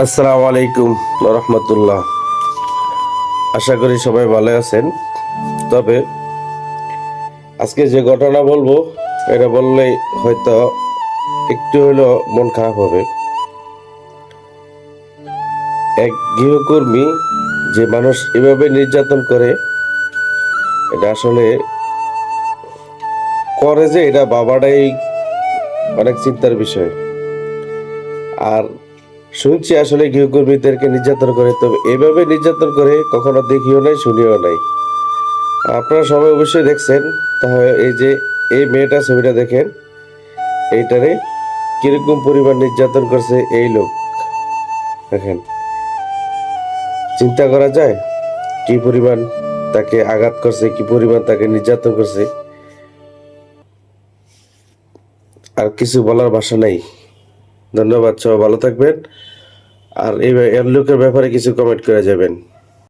আসসালামু আলাইকুম রহমতুল্লাহ। আশা করি সবাই ভালো আছেন। তবে আজকে যে ঘটনা বলবো, এটা বললেই হয়তো একটু হলেও মন খারাপ হবে। এক গৃহকর্মী যে মানুষ এভাবে নির্যাতন করে, এটা আসলে করে যে এটা বাবাটাই অনেক চিন্তার বিষয়। আর শুনছি আসলে গৃহকর্মীদেরকে নির্যাতন করে, তবে এভাবে নির্যাতন করে কখনো দেখিও নাই, শুনিও নাই। আপনারা সবাই অবশ্যই দেখছেন। তাহলে এই যে এই মেয়েটা ছবিটা দেখেন, এইটারে কিরকম পরিমাণ নির্যাতন করছে এই লোক। দেখেন, চিন্তা করা যায় কি পরিমাণ তাকে আঘাত করছে, কি পরিমাণ তাকে নির্যাতন করছে। আর কিছু বলার ভাষা নাই। ধন্যবাদ, সবাই ভালো থাকবেন। আর এই লোকের ব্যাপারে কিছু কমেন্ট করে যাবেন।